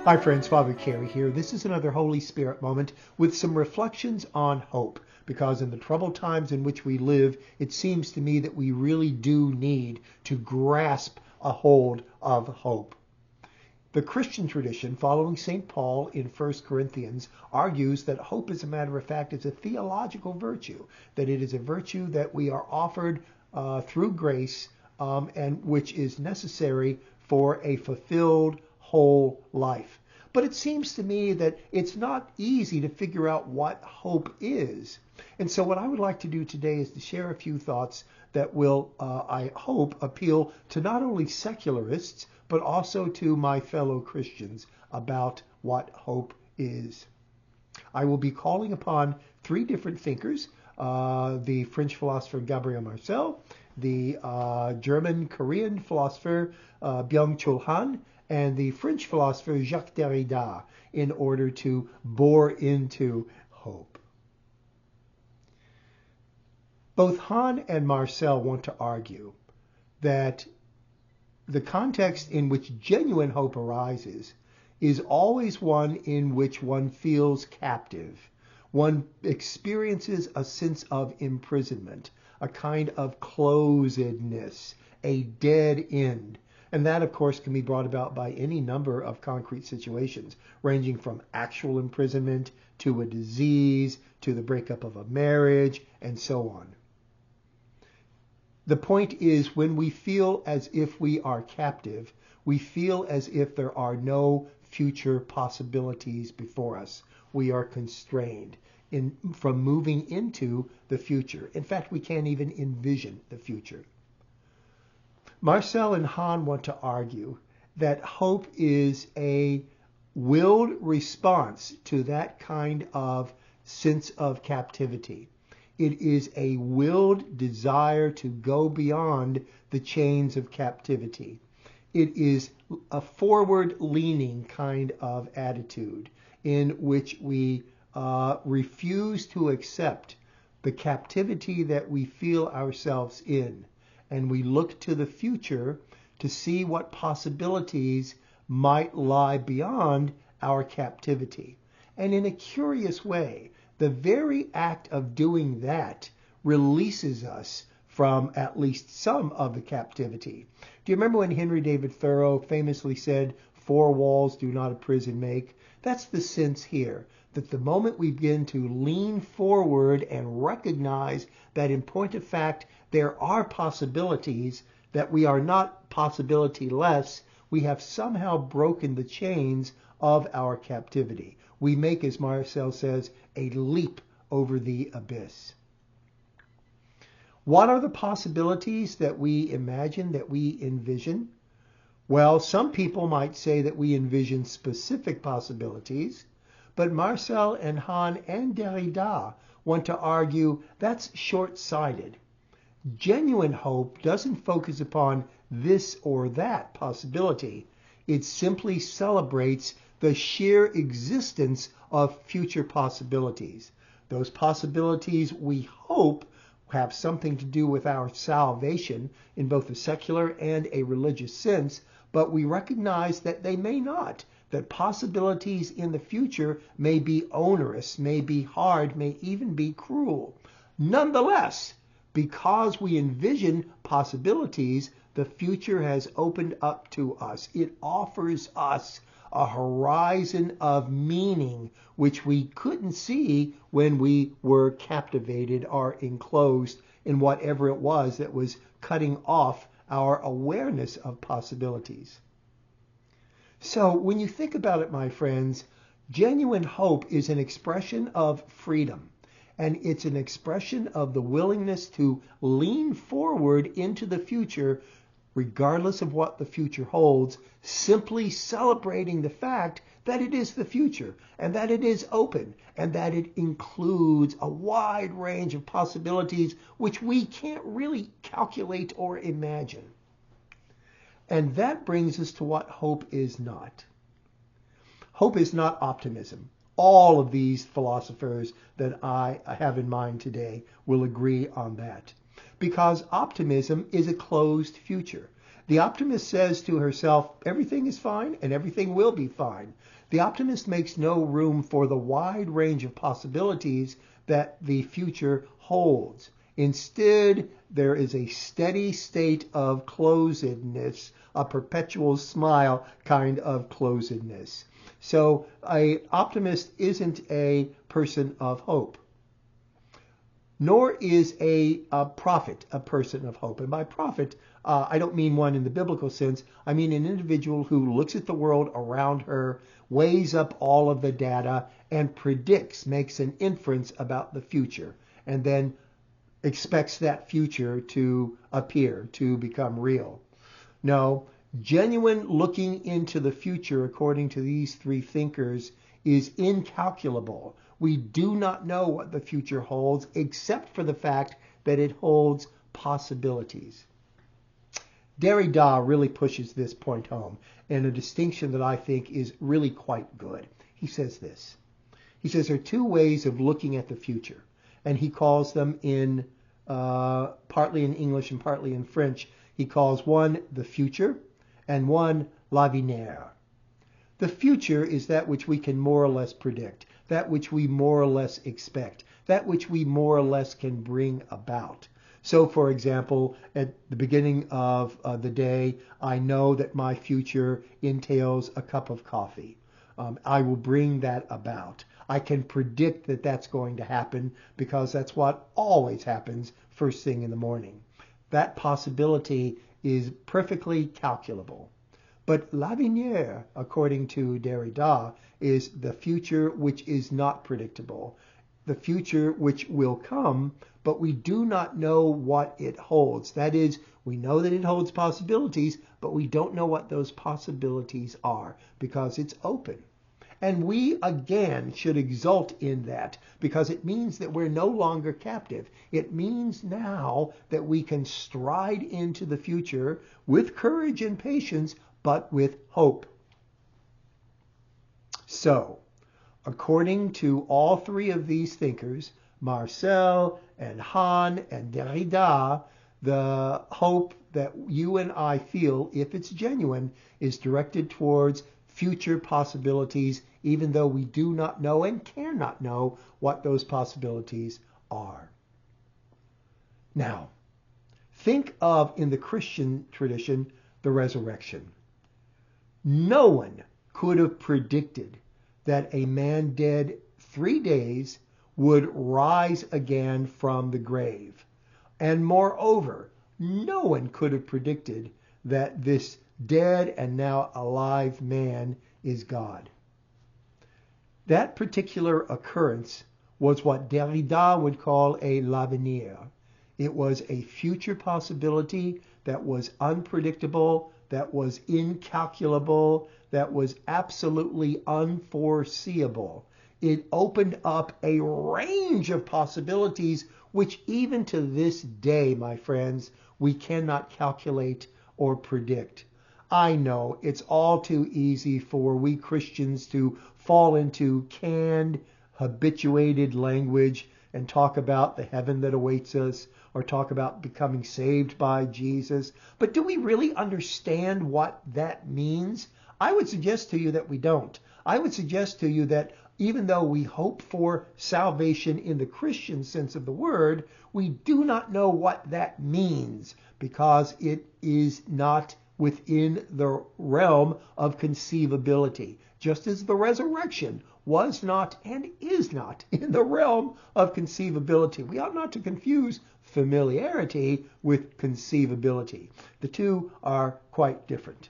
Hi friends, Father Kerry here. This is another Holy Spirit moment with some reflections on hope, because in the troubled times in which we live, it seems to me that we really do need to grasp a hold of hope. The Christian tradition, following St. Paul in 1 Corinthians, argues that hope, as a matter of fact, is a theological virtue, that it is a virtue that we are offered through grace and which is necessary for a fulfilled whole life. But it seems to me that it's not easy to figure out what hope is. And so what I would like to do today is to share a few thoughts that will, I hope, appeal to not only secularists, but also to my fellow Christians about what hope is. I will be calling upon three different thinkers, the French philosopher Gabriel Marcel, the German-Korean philosopher Byung-Chul Han, and the French philosopher Jacques Derrida, in order to bore into hope. Both Han and Marcel want to argue that the context in which genuine hope arises is always one in which one feels captive. One experiences a sense of imprisonment, a kind of closedness, a dead end. And that, of course, can be brought about by any number of concrete situations, ranging from actual imprisonment to a disease, to the breakup of a marriage, and so on. The point is, when we feel as if we are captive, we feel as if there are no future possibilities before us. We are constrained from moving into the future. In fact, we can't even envision the future. Marcel and Han want to argue that hope is a willed response to that kind of sense of captivity. It is a willed desire to go beyond the chains of captivity. It is a forward-leaning kind of attitude in which we refuse to accept the captivity that we feel ourselves in. And we look to the future to see what possibilities might lie beyond our captivity. And in a curious way, the very act of doing that releases us from at least some of the captivity. Do you remember when Henry David Thoreau famously said, "Four walls do not a prison make"? That's the sense here, that the moment we begin to lean forward and recognize that in point of fact, there are possibilities, that we are not possibility-less, we have somehow broken the chains of our captivity. We make, as Marcel says, a leap over the abyss. What are the possibilities that we imagine, that we envision? Well, some people might say that we envision specific possibilities, but Marcel and Han and Derrida want to argue that's short-sighted. Genuine hope doesn't focus upon this or that possibility. It simply celebrates the sheer existence of future possibilities. Those possibilities, we hope, have something to do with our salvation in both a secular and a religious sense, but we recognize that they may not, that possibilities in the future may be onerous, may be hard, may even be cruel. Nonetheless, because we envision possibilities, the future has opened up to us. It offers us a horizon of meaning which we couldn't see when we were captivated or enclosed in whatever it was that was cutting off our awareness of possibilities. So when you think about it, my friends, genuine hope is an expression of freedom. And it's an expression of the willingness to lean forward into the future, regardless of what the future holds, simply celebrating the fact that it is the future and that it is open and that it includes a wide range of possibilities which we can't really calculate or imagine. And that brings us to what hope is not. Hope is not optimism. All of these philosophers that I have in mind today will agree on that. Because optimism is a closed future. The optimist says to herself, everything is fine and everything will be fine. The optimist makes no room for the wide range of possibilities that the future holds. Instead, there is a steady state of closedness, a perpetual smile kind of closedness. So an optimist isn't a person of hope, nor is a prophet a person of hope. And by prophet, I don't mean one in the biblical sense. I mean an individual who looks at the world around her, weighs up all of the data, and predicts, makes an inference about the future, and then expects that future to appear, to become real. No, genuine looking into the future, according to these three thinkers, is incalculable. We do not know what the future holds, except for the fact that it holds possibilities. Derrida really pushes this point home, and a distinction that I think is really quite good. He says this. He says there are two ways of looking at the future, and he calls them in partly in English and partly in French. He calls one the future and one l'avenir. The future is that which we can more or less predict, that which we more or less expect, that which we more or less can bring about. So, for example, at the beginning of the day, I know that my future entails a cup of coffee. I will bring that about. I can predict that that's going to happen because that's what always happens first thing in the morning. That possibility is perfectly calculable. But l'avenir, according to Derrida, is the future which is not predictable, the future which will come, but we do not know what it holds. That is, we know that it holds possibilities, but we don't know what those possibilities are because it's open. And we, again, should exult in that because it means that we're no longer captive. It means now that we can stride into the future with courage and patience, but with hope. So, according to all three of these thinkers, Marcel and Han and Derrida, the hope that you and I feel, if it's genuine, is directed towards future possibilities, even though we do not know and cannot know what those possibilities are. Now, think of, in the Christian tradition, the resurrection. No one could have predicted that a man dead 3 days would rise again from the grave. And moreover, no one could have predicted that this dead and now alive man is God. That particular occurrence was what Derrida would call a l'avenir. It was a future possibility that was unpredictable, that was incalculable, that was absolutely unforeseeable. It opened up a range of possibilities which even to this day, my friends, we cannot calculate or predict. I know it's all too easy for we Christians to fall into canned, habituated language and talk about the heaven that awaits us or talk about becoming saved by Jesus. But do we really understand what that means? I would suggest to you that we don't. I would suggest to you that even though we hope for salvation in the Christian sense of the word, we do not know what that means because it is not within the realm of conceivability, just as the resurrection was not and is not in the realm of conceivability. We ought not to confuse familiarity with conceivability. The two are quite different.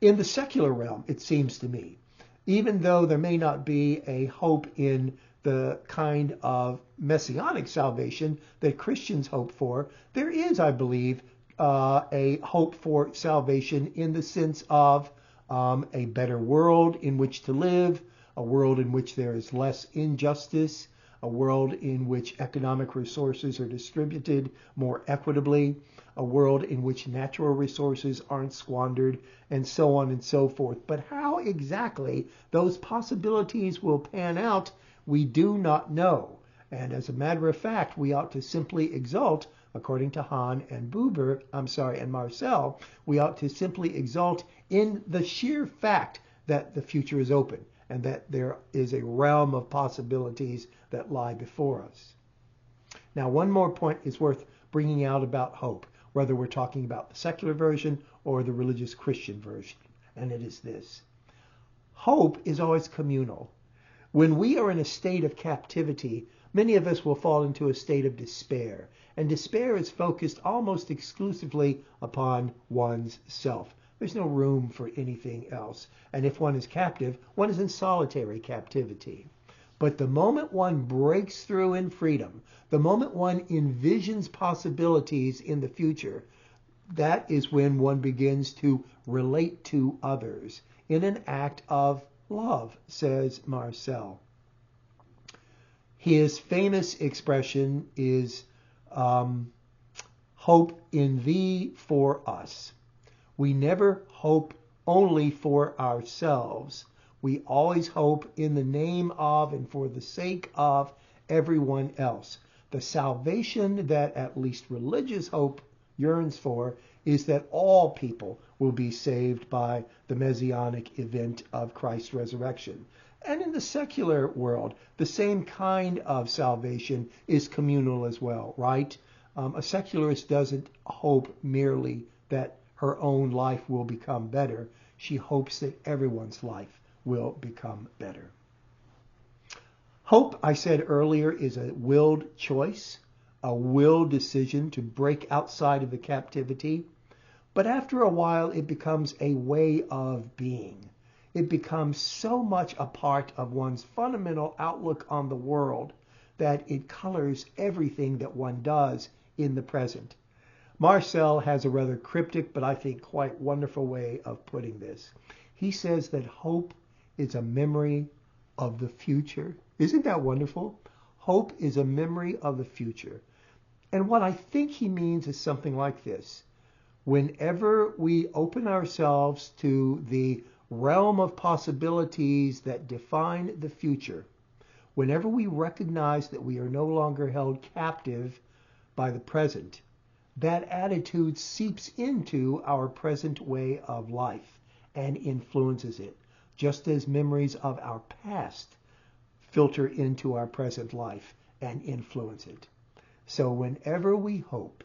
In the secular realm, it seems to me, even though there may not be a hope in the kind of messianic salvation that Christians hope for, there is, I believe, a hope for salvation in the sense of a better world in which to live, a world in which there is less injustice, a world in which economic resources are distributed more equitably, a world in which natural resources aren't squandered, and so on and so forth. But how exactly those possibilities will pan out, we do not know. And as a matter of fact, we ought to simply exult, according to Han and and Marcel, we ought to simply exult in the sheer fact that the future is open and that there is a realm of possibilities that lie before us. Now, one more point is worth bringing out about hope, whether we're talking about the secular version or the religious Christian version, and it is this. Hope is always communal. When we are in a state of captivity, many of us will fall into a state of despair, and despair is focused almost exclusively upon one's self. There's no room for anything else, and if one is captive, one is in solitary captivity. But the moment one breaks through in freedom, the moment one envisions possibilities in the future, that is when one begins to relate to others in an act of love, says Marcel. His famous expression is hope in thee for us. We never hope only for ourselves. We always hope in the name of and for the sake of everyone else. The salvation that at least religious hope yearns for is that all people will be saved by the messianic event of Christ's resurrection. And in the secular world, the same kind of salvation is communal as well, right? A secularist doesn't hope merely that her own life will become better. She hopes that everyone's life will become better. Hope, I said earlier, is a willed choice, a willed decision to break outside of the captivity. But after a while, it becomes a way of being. It becomes so much a part of one's fundamental outlook on the world that it colors everything that one does in the present. Marcel has a rather cryptic, but I think quite wonderful way of putting this. He says that hope is a memory of the future. Isn't that wonderful? Hope is a memory of the future. And what I think he means is something like this. Whenever we open ourselves to the realm of possibilities that define the future, whenever we recognize that we are no longer held captive by the present, that attitude seeps into our present way of life and influences it, just as memories of our past filter into our present life and influence it. So whenever we hope,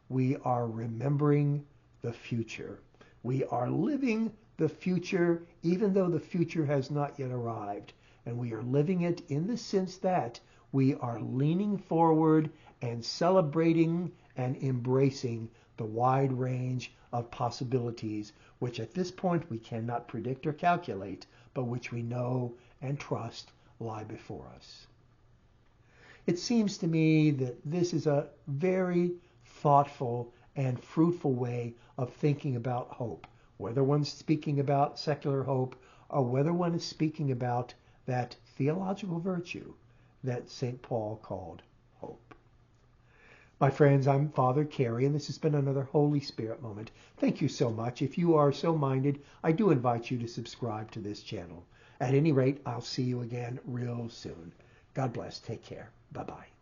we are remembering the future. We are living the future, even though the future has not yet arrived. And we are living it in the sense that we are leaning forward and celebrating and embracing the wide range of possibilities, which at this point we cannot predict or calculate, but which we know and trust lie before us. It seems to me that this is a very thoughtful and fruitful way of thinking about hope, whether one's speaking about secular hope or whether one is speaking about that theological virtue that St. Paul called hope. My friends, I'm Father Kerry, and this has been another Holy Spirit moment. Thank you so much. If you are so minded, I do invite you to subscribe to this channel. At any rate, I'll see you again real soon. God bless. Take care. Bye-bye.